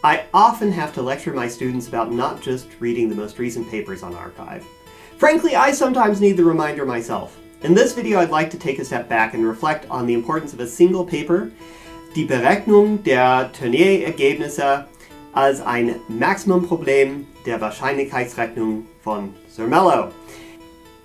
I often have to lecture my students about not just reading the most recent papers on arXiv. Frankly, I sometimes need the reminder myself. In this video, I'd like to take a step back and reflect on the importance of a single paper, Die Berechnung der Turnierergebnisse als ein Maximumproblem der Wahrscheinlichkeitsrechnung von Zermelo.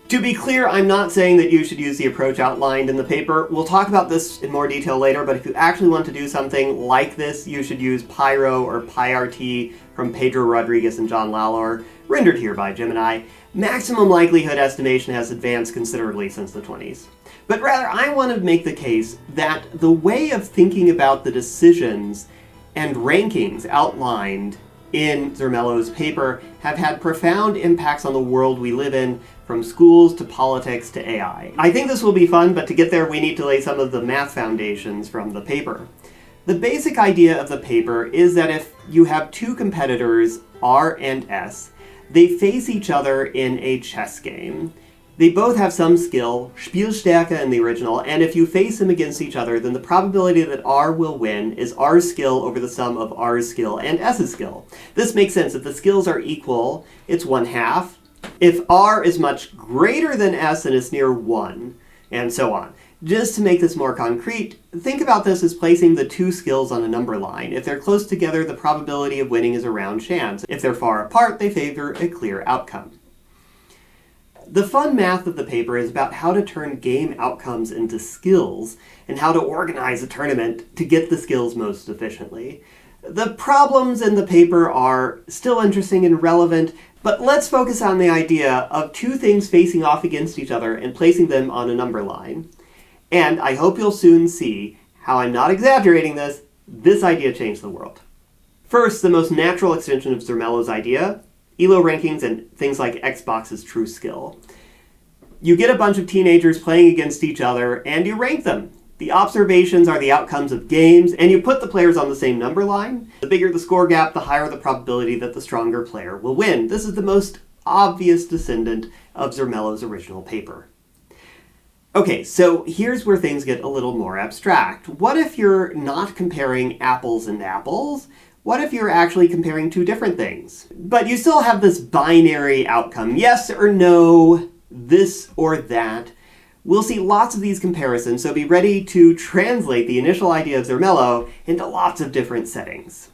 To be clear, I'm not saying that you should use the approach outlined in the paper. We'll talk about this in more detail later, but if you actually want to do something like this, you should use Pyro or PyRT from Pedro Rodriguez and John Lalor, rendered here by Gemini. Maximum likelihood estimation has advanced considerably since the 20s. But rather, I want to make the case that the way of thinking about the decisions and rankings outlined in Zermelo's paper have had profound impacts on the world we live in, from schools to politics to AI. I think this will be fun, but to get there we need to lay some of the math foundations from the paper. The basic idea of the paper is that if you have two competitors, R and S, they face each other in a chess game. They both have some skill, Spielstärke in the original, and if you face them against each other, then the probability that R will win is R's skill over the sum of R's skill and S's skill. This makes sense. If the skills are equal, it's 1/2. If R is much greater than S, then it's near 1, and so on. Just to make this more concrete, think about this as placing the two skills on a number line. If they're close together, the probability of winning is a round chance. If they're far apart, they favor a clear outcome. The fun math of the paper is about how to turn game outcomes into skills and how to organize a tournament to get the skills most efficiently. The problems in the paper are still interesting and relevant, but let's focus on the idea of two things facing off against each other and placing them on a number line. And I hope you'll soon see how I'm not exaggerating this idea changed the world. First, the most natural extension of Zermelo's idea, ELO rankings and things like Xbox's true skill. You get a bunch of teenagers playing against each other and you rank them. The observations are the outcomes of games, and you put the players on the same number line. The bigger the score gap, the higher the probability that the stronger player will win. This is the most obvious descendant of Zermelo's original paper. Okay, so here's where things get a little more abstract. What if you're not comparing apples and apples? What if you're actually comparing two different things? But you still have this binary outcome, yes or no, this or that. We'll see lots of these comparisons, so be ready to translate the initial idea of Zermelo into lots of different settings.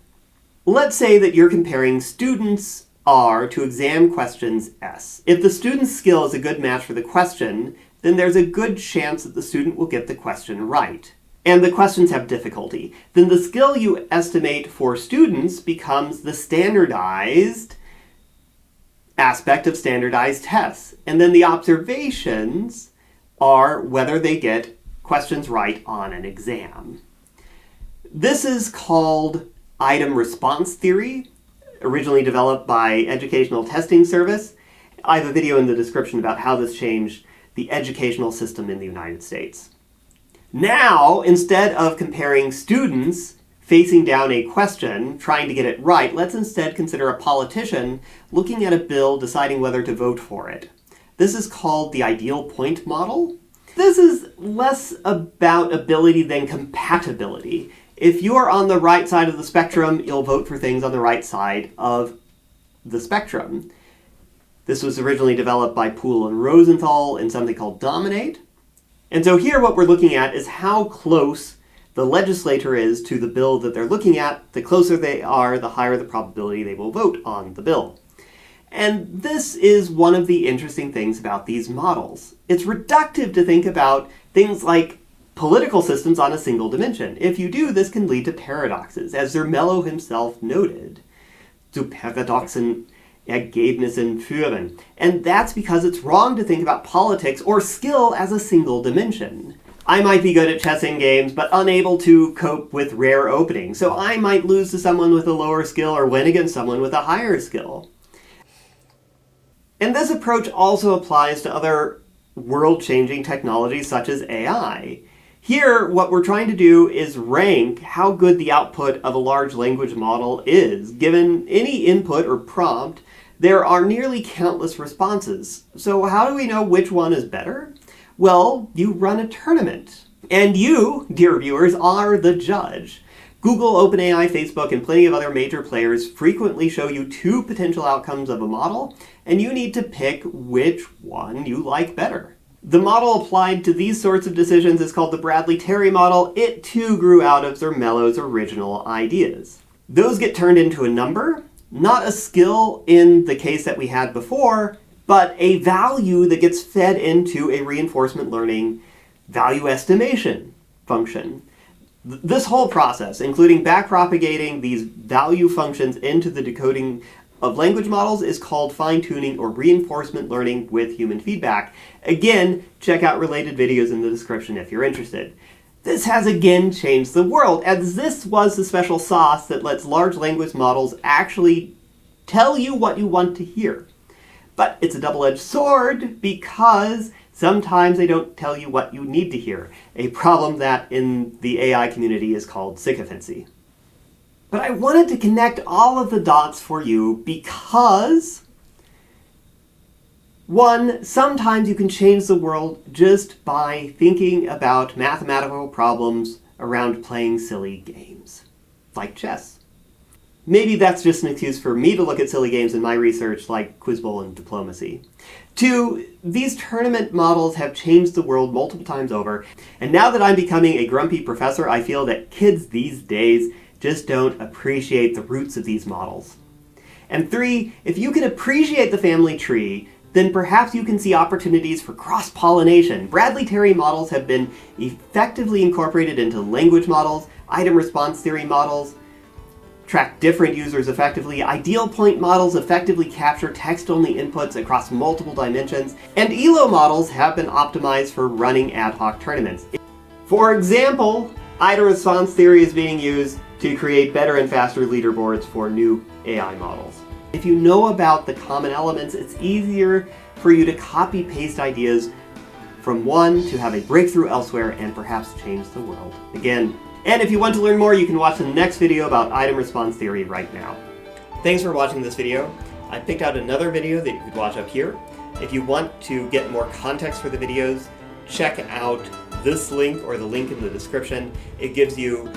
Let's say that you're comparing students R to exam questions S. If the student's skill is a good match for the question, then there's a good chance that the student will get the question right. And the questions have difficulty. Then the skill you estimate for students becomes the standardized aspect of standardized tests. And then the observations are whether they get questions right on an exam. This is called item response theory, originally developed by Educational Testing Service. I have a video in the description about how this changed the educational system in the United States. Now, instead of comparing students facing down a question, trying to get it right, let's instead consider a politician looking at a bill, deciding whether to vote for it. This is called the ideal point model. This is less about ability than compatibility. If you are on the right side of the spectrum, you'll vote for things on the right side of the spectrum. This was originally developed by Poole and Rosenthal in something called Dominate. And so here what we're looking at is how close the legislator is to the bill that they're looking at. The closer they are, the higher the probability they will vote on the bill. And this is one of the interesting things about these models. It's reductive to think about things like political systems on a single dimension. If you do, this can lead to paradoxes, as Zermelo himself noted. Zu paradoxen Ergebnissen führen. And that's because it's wrong to think about politics or skill as a single dimension. I might be good at chessing games, but unable to cope with rare openings. So I might lose to someone with a lower skill or win against someone with a higher skill. And this approach also applies to other world-changing technologies such as AI. Here, what we're trying to do is rank how good the output of a large language model is. Given any input or prompt, there are nearly countless responses. So how do we know which one is better? Well, you run a tournament. And you, dear viewers, are the judge. Google, OpenAI, Facebook, and plenty of other major players frequently show you two potential outcomes of a model, and you need to pick which one you like better. The model applied to these sorts of decisions is called the Bradley-Terry model. It too grew out of Zermelo's original ideas. Those get turned into a number, not a skill in the case that we had before, but a value that gets fed into a reinforcement learning value estimation function. This whole process, including backpropagating these value functions into the decoding of language models, is called fine-tuning or reinforcement learning with human feedback. Again, check out related videos in the description if you're interested. This has again changed the world, as this was the special sauce that lets large language models actually tell you what you want to hear. But it's a double-edged sword because sometimes they don't tell you what you need to hear, a problem that in the AI community is called sycophancy. But I wanted to connect all of the dots for you because, one, sometimes you can change the world just by thinking about mathematical problems around playing silly games, like chess. Maybe that's just an excuse for me to look at silly games in my research like Quiz Bowl and diplomacy. Two, these tournament models have changed the world multiple times over, and now that I'm becoming a grumpy professor, I feel that kids these days just don't appreciate the roots of these models. And three, if you can appreciate the family tree, then perhaps you can see opportunities for cross-pollination. Bradley-Terry models have been effectively incorporated into language models, item response theory models, track different users effectively, ideal point models effectively capture text-only inputs across multiple dimensions, and ELO models have been optimized for running ad hoc tournaments. For example, item response theory is being used to create better and faster leaderboards for new AI models. If you know about the common elements, it's easier for you to copy-paste ideas from one to have a breakthrough elsewhere and perhaps change the world again. And if you want to learn more, you can watch the next video about item response theory right now. Thanks for watching this video. I picked out another video that you could watch up here. If you want to get more context for the videos, check out this link or the link in the description. It gives you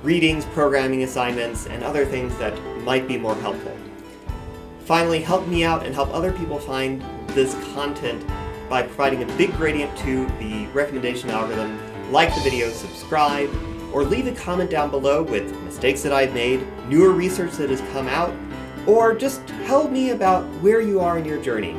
readings, programming assignments, and other things that might be more helpful. Finally, help me out and help other people find this content by providing a big gradient to the recommendation algorithm. Like the video, subscribe, or leave a comment down below with mistakes that I've made, newer research that has come out, or just tell me about where you are in your journey.